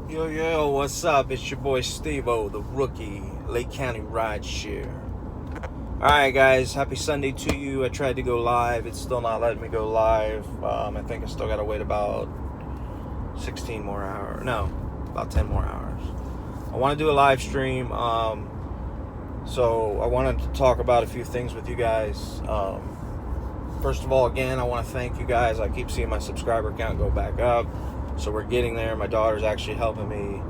Yo, what's up? It's your boy Steve-O, the rookie, Lake County Rideshare. Alright guys, happy Sunday to you. I tried to go live. It's still not letting me go live. I think I still gotta wait about 16 more hours. No, about 10 more hours. I want to do a live stream. So I wanted to talk about a few things with you guys. First of all, again, I want to thank you guys. I keep seeing my subscriber count go back up. So we're getting there. My daughter's actually helping me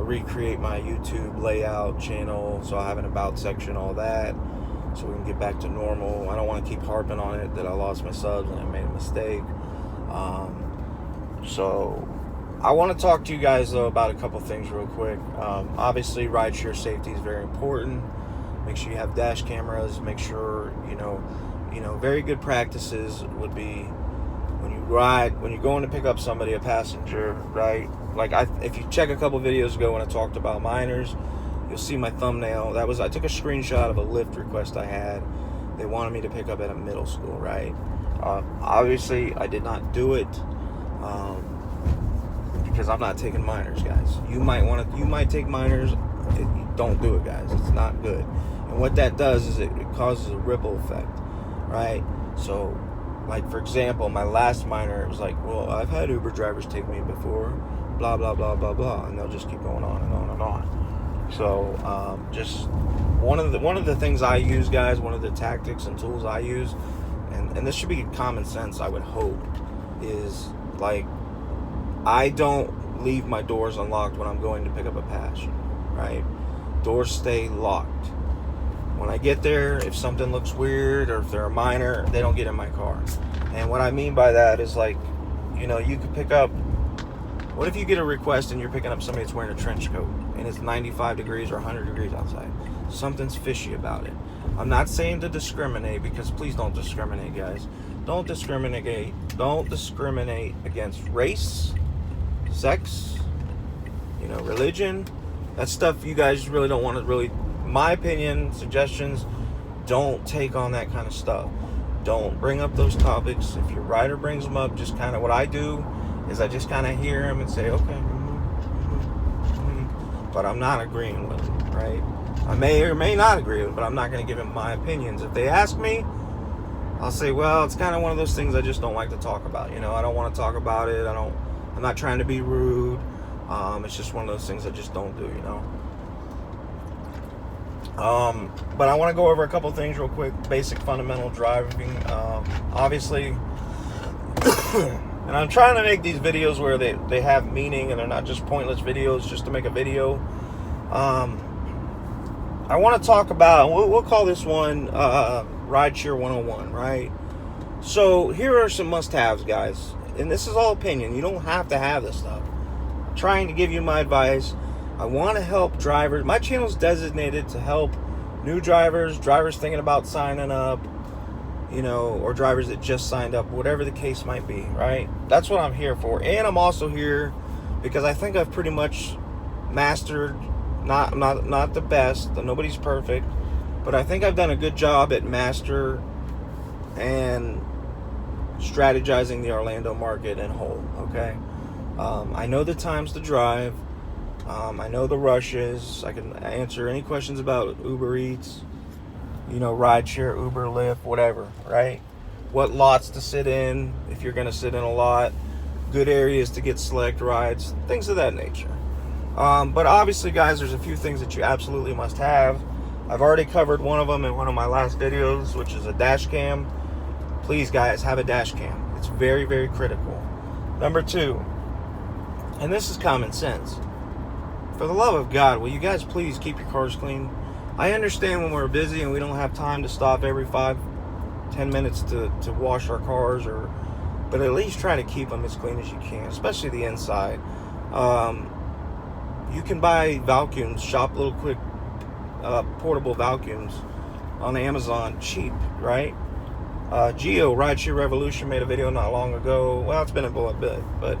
recreate my YouTube layout channel. So I have an about section, all that. So we can get back to normal. I don't want to keep harping on it that I lost my subs and I made a mistake. So I want to talk to you guys though about a couple things real quick. Obviously, rideshare safety is very important. Make sure you have dash cameras. Make sure you know, very good practices would be when you ride, when you're going to pick up somebody, a passenger, right? Like if you check a couple videos ago when I talked about minors, you'll see my thumbnail. I took a screenshot of a Lyft request I had. They wanted me to pick up at a middle school, right? Obviously, I did not do it because I'm not taking minors, guys. You might take minors. Don't do it, guys. It's not good. And what that does is it causes a ripple effect, right? So, like, for example, my last minor, it was like, well, I've had Uber drivers take me before, blah, blah, blah, blah, blah, and they'll just keep going on and on and on. So, just one of the things I use, guys, one of the tactics and tools I use, and this should be common sense, I would hope, is, like, I don't leave my doors unlocked when I'm going to pick up a passenger, right? Doors stay locked. When I get there, if something looks weird or if they're a minor, they don't get in my car. And what I mean by that is, like, you could pick up, what if you get a request and you're picking up somebody that's wearing a trench coat and it's 95 degrees or 100 degrees outside? Something's fishy about it. I'm not saying to discriminate, because please don't discriminate, guys. Don't discriminate against race, sex, religion. That stuff you guys really don't want to really, my opinion, suggestions, don't take on that kind of stuff. Don't bring up those topics. If your rider brings them up, just kind of, what I do is I just kind of hear them and say, okay, but I'm not agreeing with them, right? I may or may not agree with it, but I'm not going to give them my opinions. If they ask me, I'll say, well, it's kind of one of those things I just don't like to talk about. I don't want to talk about it. I'm not trying to be rude. It's just one of those things I just don't do, But I want to go over a couple things real quick. Basic fundamental driving. Obviously, and I'm trying to make these videos where they have meaning and they're not just pointless videos just to make a video. I want to talk about, we'll call this one Rideshare 101, right? So here are some must-haves, guys. And this is all opinion. You don't have to have this stuff. I'm trying to give you my advice. I want to help drivers. My channel is designated to help new drivers thinking about signing up, or drivers that just signed up, whatever the case might be, right? That's what I'm here for. And I'm also here because I think I've pretty much mastered, not the best, nobody's perfect, but I think I've done a good job at master and strategizing the Orlando market in whole, okay? I know the times to drive. I know the rushes. I can answer any questions about Uber Eats, rideshare, Uber, Lyft, whatever, right? What lots to sit in, if you're going to sit in a lot, good areas to get select rides, things of that nature. But obviously, guys, there's a few things that you absolutely must have. I've already covered one of them in one of my last videos, which is a dash cam. Please, guys, have a dash cam. It's very, very critical. Number 2, and this is common sense. For the love of God, will you guys please keep your cars clean? I understand when we're busy and we don't have time to stop every 5-10 minutes to wash our cars, but at least try to keep them as clean as you can, especially the inside. You can buy vacuums, shop little quick portable vacuums on Amazon, cheap, right? Geo, Rideshare Revolution, made a video not long ago. Well, it's been a bit, but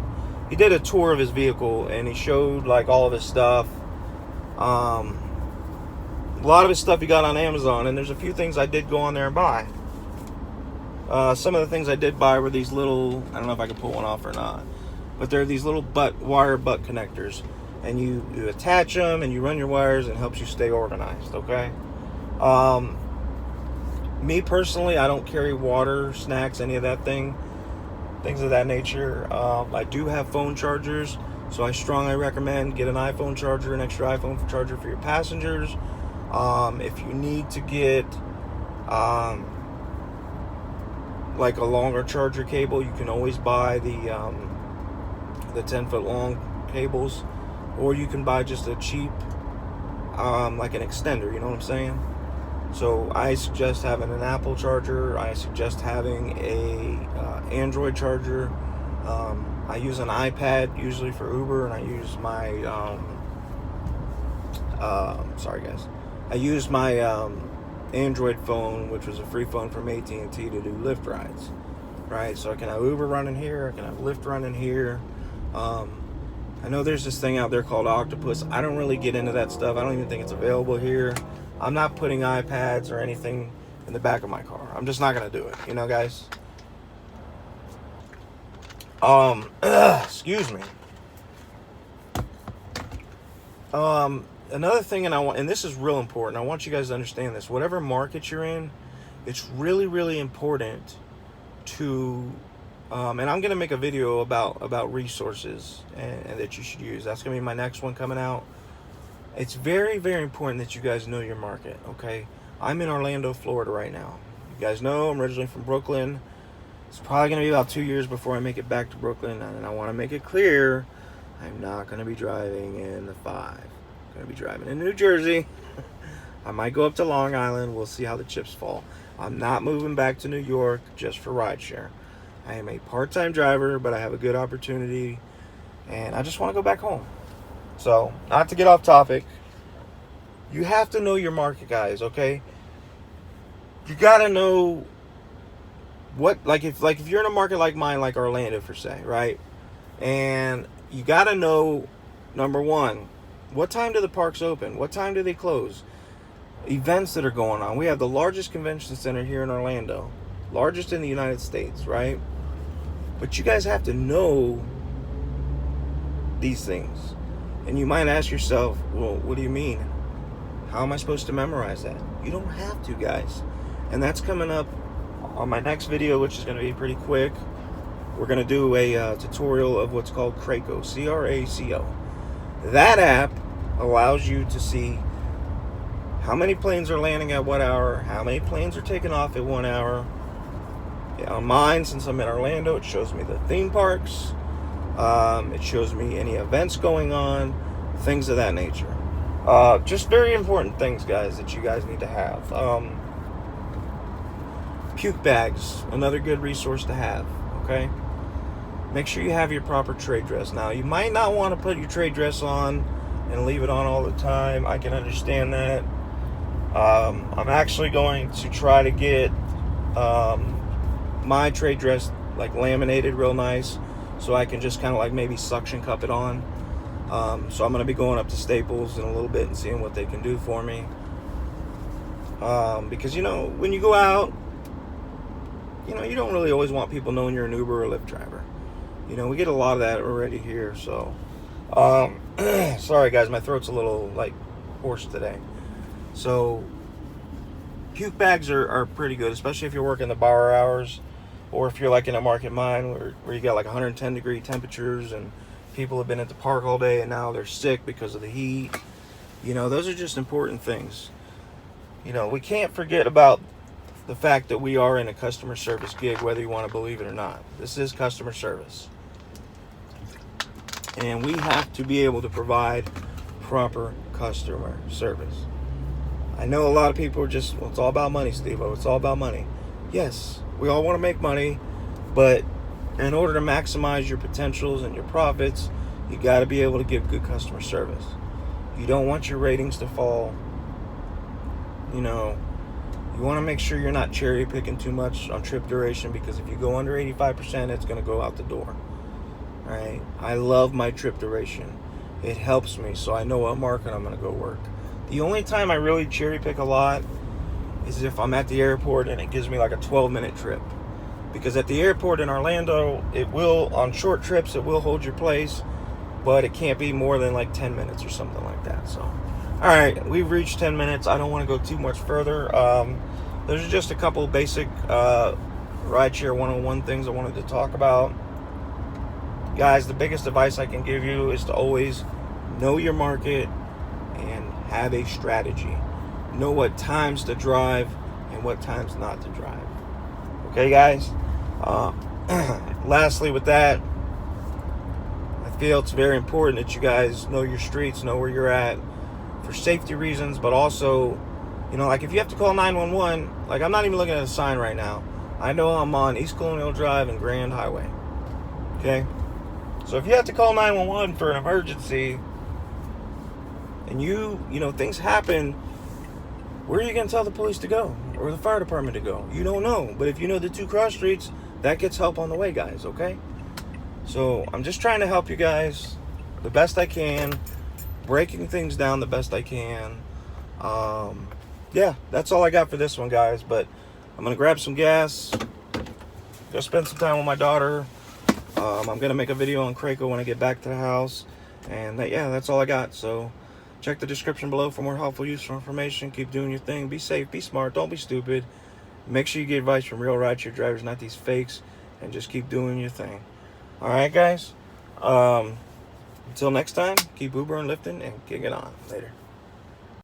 he did a tour of his vehicle and he showed like all of his stuff. A lot of his stuff he got on Amazon, and there's a few things I did go on there and buy. Some of the things I did buy were these little, I don't know if I can pull one off or not. but they're these little wire butt connectors, and you attach them and you run your wires, and it helps you stay organized. Okay. Me personally, I don't carry water, snacks, any of that things of that nature. I do have phone chargers, so I strongly recommend get an iPhone charger, an extra iPhone charger for your passengers. If you need to get like a longer charger cable, you can always buy the 10-foot long cables, or you can buy just a cheap like an extender, you know what I'm saying? So I suggest having an Apple charger. I suggest having a Android charger. I use an iPad usually for Uber, and I use my sorry guys, I use my Android phone, which was a free phone from AT&T, to do Lyft rides, right? So I can have Uber running here, I can have Lyft running here. I know there's this thing out there called Octopus. I don't really get into that stuff. I don't even think it's available here. I'm not putting iPads or anything in the back of my car. I'm just not gonna do it, you know, guys. Excuse me. Another thing, and this is real important. I want you guys to understand this. Whatever market you're in, it's really, really important to, and I'm gonna make a video about resources and that you should use. That's gonna be my next one coming out. It's very, very important that you guys know your market, okay? I'm in Orlando, Florida right now. You guys know I'm originally from Brooklyn. It's probably going to be about 2 years before I make it back to Brooklyn, and I want to make it clear, I'm not going to be driving in the 5. I'm going to be driving in New Jersey. I might go up to Long Island. We'll see how the chips fall. I'm not moving back to New York just for rideshare. I am a part-time driver, but I have a good opportunity, and I just want to go back home. So, not to get off topic, you have to know your market, guys, okay? You gotta know what, if you're in a market like mine, like Orlando, for say, right? And you gotta know, number one, what time do the parks open? What time do they close? Events that are going on. We have the largest convention center here in Orlando, largest in the United States, right? But you guys have to know these things. And you might ask yourself, well, what do you mean? How am I supposed to memorize that? You don't have to, guys. And that's coming up on my next video, which is going to be pretty quick. We're going to do a tutorial of what's called CRACO, C-R-A-C-O. That app allows you to see how many planes are landing at what hour, how many planes are taking off at 1 hour. On mine, since I'm in Orlando, it shows me the theme parks. It shows me any events going on, things of that nature. Just very important things, guys, that you guys need to have. Puke bags, another good resource to have, okay? Make sure you have your proper trade dress. Now, you might not want to put your trade dress on and leave it on all the time. I can understand that. I'm actually going to try to get my trade dress like laminated real nice, so I can just kind of like maybe suction cup it on. So I'm going to be going up to Staples in a little bit and seeing what they can do for me. Because, you know, when you go out, you know, you don't really always want people knowing you're an Uber or Lyft driver. You know, we get a lot of that already here, so. Sorry, guys, my throat's a little, like, hoarse today. So, puke bags are pretty good, especially if you're working the bar hours, or if you're like in a market mine where you got like 110 degree temperatures and people have been at the park all day and now they're sick because of the heat. You know, those are just important things. You know, we can't forget about the fact that we are in a customer service gig, whether you want to believe it or not. This is customer service. And we have to be able to provide proper customer service. I know a lot of people are just, well, it's all about money, Steve-O. It's all about money. Yes, we all want to make money, but in order to maximize your potentials and your profits, you got to be able to give good customer service. You don't want your ratings to fall. You know, you want to make sure you're not cherry picking too much on trip duration, because if you go under 85%, it's going to go out the door. All right. I love my trip duration. It helps me, so I know what market I'm going to go work. The only time I really cherry pick a lot is if I'm at the airport and it gives me like a 12-minute trip. Because at the airport in Orlando, it will, on short trips, it will hold your place, but it can't be more than like 10 minutes or something like that. So, all right, we've reached 10 minutes. I don't want to go too much further. There's just a couple basic rideshare 101 things I wanted to talk about. Guys, the biggest advice I can give you is to always know your market and have a strategy. Know what times to drive and what times not to drive. Okay, guys? Lastly, with that, I feel it's very important that you guys know your streets, know where you're at for safety reasons, but also, you know, like if you have to call 911, like I'm not even looking at a sign right now. I know I'm on East Colonial Drive and Grand Highway. Okay? So if you have to call 911 for an emergency and you know, things happen, where are you going to tell the police to go or the fire department to go? You don't know. But if you know the 2 cross streets, that gets help on the way, guys, okay? So I'm just trying to help you guys the best I can, breaking things down the best I can. Yeah, that's all I got for this one, guys. But I'm going to grab some gas, go spend some time with my daughter. I'm going to make a video on Krakow when I get back to the house. And yeah, that's all I got. So check the description below for more helpful, useful information. Keep doing your thing. Be safe. Be smart. Don't be stupid. Make sure you get advice from real rideshare drivers, not these fakes. And just keep doing your thing. All right, guys. Until next time, keep Ubering, lifting, and kicking on. Later.